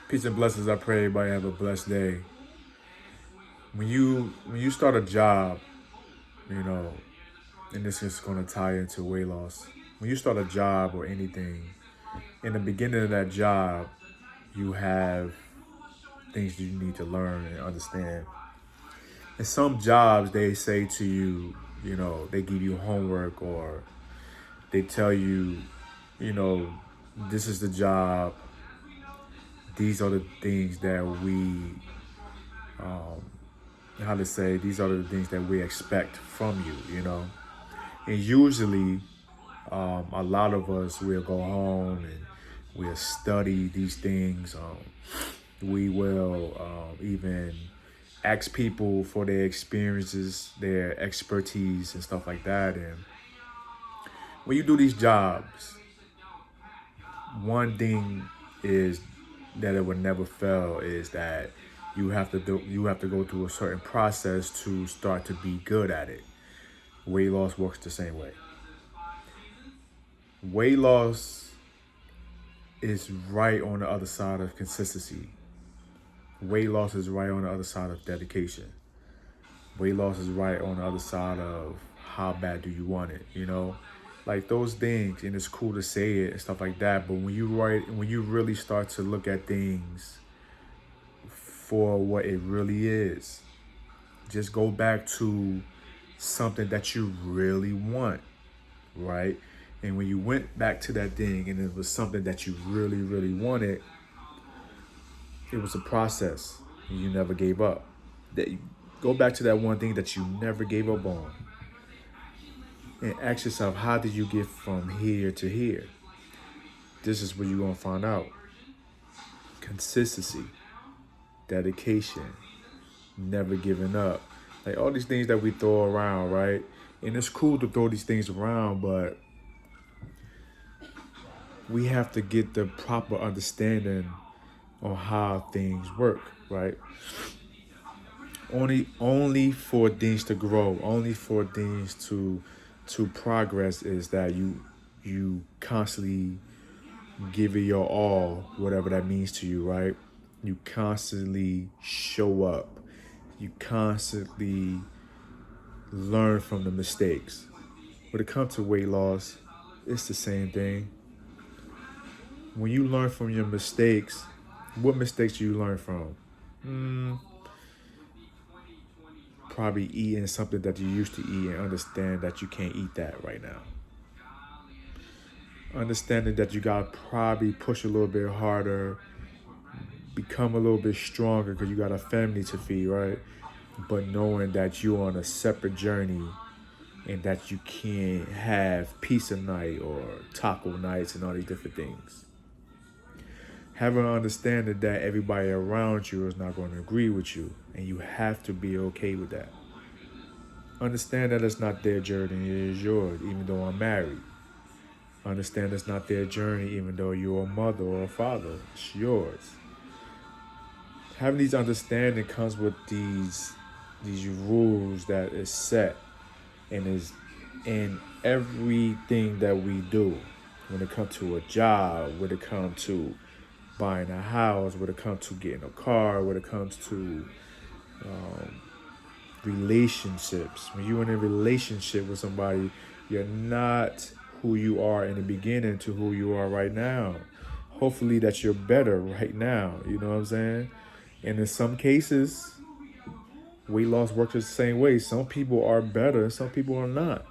Peace and blessings. I pray everybody have a blessed day. When you start a job, you know, and this is going to tie into weight loss. When you start a job or anything, in the beginning of that job, you have things you need to learn and understand. In some jobs, they say to you, they give you homework or they tell you, you know, this is the job. These are the things that these are the things that we expect from you. And usually, a lot of us will go home and we'll study these things. We will even ask people for their experiences, their expertise, and stuff like that. And when you do these jobs, one thing is that it would never fail is that you have to go through a certain process to start to be good at it. Weight loss works the same way. Weight loss is right on the other side of consistency. Weight loss is right on the other side of dedication. Weight loss is right on the other side of how bad do you want it. Like those things, and it's cool to say it and stuff like that, but when you really start to look at things for what it really is, just go back to something that you really want, right? And when you went back to that thing and it was something that you really, really wanted, it was a process and you never gave up. That you go back to that one thing that you never gave up on and ask yourself, how did you get from here to here? This is where you're gonna find out. Consistency, dedication, never giving up. Like all these things that we throw around, right? And it's cool to throw these things around, but we have to get the proper understanding on how things work, right? Only for things to grow, only for things to progress is that you constantly give it your all, whatever that means to you, right? You constantly show up. You constantly learn from the mistakes. When it comes to weight loss, it's the same thing. When you learn from your mistakes, what mistakes do you learn from? Probably eating something that you used to eat and understand that you can't eat that right now. Understanding that you gotta probably push a little bit harder, become a little bit stronger because you got a family to feed, right? But knowing that you're on a separate journey and that you can't have pizza night or taco nights and all these different things. Having an understanding that everybody around you is not going to agree with you, and you have to be okay with that. Understand that it's not their journey, it is yours, even though I'm married. Understand it's not their journey, even though you're a mother or a father, it's yours. Having these understanding comes with these rules that is set and is in everything that we do. When it comes to a job, when it comes to buying a house, when it comes to getting a car, when it comes to relationships. When you're in a relationship with somebody, you're not who you are in the beginning to who you are right now. Hopefully that you're better right now. You know what I'm saying? And in some cases, weight loss works the same way. Some people are better, some people are not.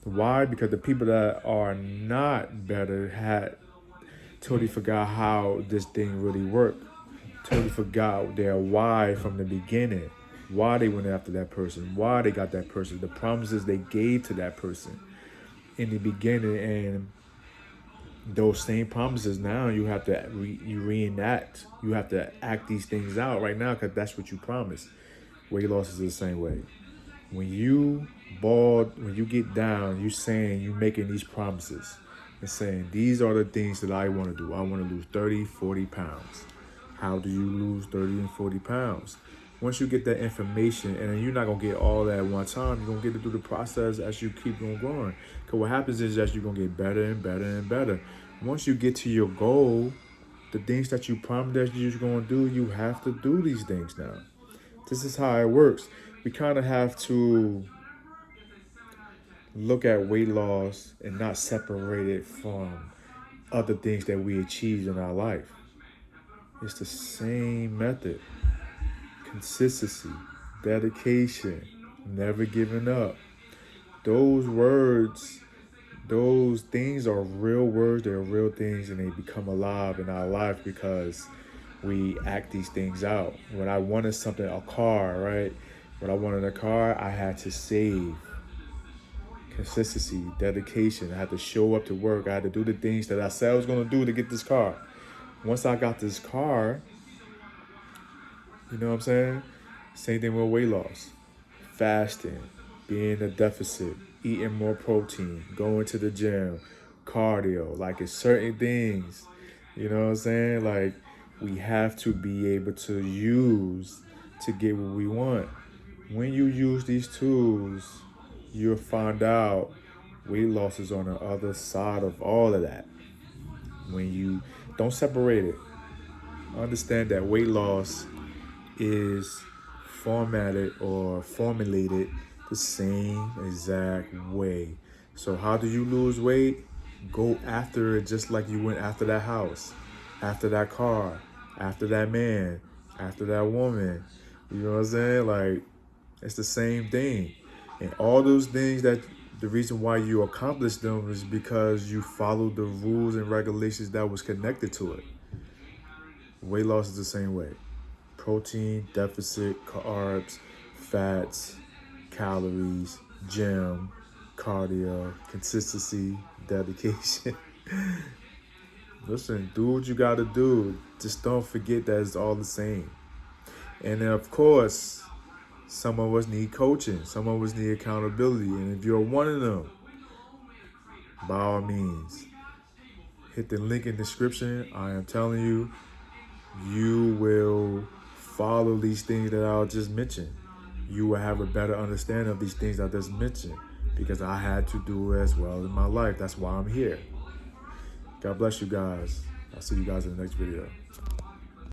Why? Because the people that are not better had totally forgot how this thing really worked. Totally forgot their why from the beginning. Why they went after that person. Why they got that person. The promises they gave to that person in the beginning. And those same promises now you have to you reenact. You have to act these things out right now because that's what you promised. Weight loss is the same way. When you when you get down, you saying, you making these promises and saying, these are the things that I want to do. I want to lose 30, 40 pounds. How do you lose 30 and 40 pounds? Once you get that information, and you're not going to get all that at one time, you're going to get it through the process as you keep on going. Because what happens is that you're going to get better and better and better. Once you get to your goal, The things that you promised that you're going to do, you have to do these things now. This is how it works. We kind of have to look at weight loss and not separate it from other things that we achieved in our life. It's the same method. Consistency, dedication, never giving up. Those words, those things are real words, they're real things, and they become alive in our life because we act these things out. When I wanted something, a car, right? When I wanted a car, I had to save. Consistency, dedication. I had to show up to work. I had to do the things that I said I was going to do to get this car. Once I got this car, you know what I'm saying? Same thing with weight loss. Fasting, being in a deficit, eating more protein, going to the gym, cardio. Like it's certain things, you know what I'm saying? Like we have to be able to use to get what we want. When you use these tools, you'll find out weight loss is on the other side of all of that. When you don't separate it, understand that weight loss is formatted or formulated the same exact way. So how do you lose weight? Go after it just like you went after that house, after that car, after that man, after that woman. You know what I'm saying? Like, it's the same thing. And all those things, that the reason why you accomplish them is because you followed the rules and regulations that was connected to it. Weight loss is the same way. Protein, deficit, carbs, fats, calories, gym, cardio, consistency, dedication. Listen, do what you gotta do. Just don't forget that it's all the same. And then, of course, some of us need coaching. Some of us need accountability. And if you're one of them, by all means, hit the link in the description. I am telling you, you will follow these things that I just mentioned. You will have a better understanding of these things I just mentioned because I had to do it as well in my life. That's why I'm here. God bless you guys. I'll see you guys in the next video.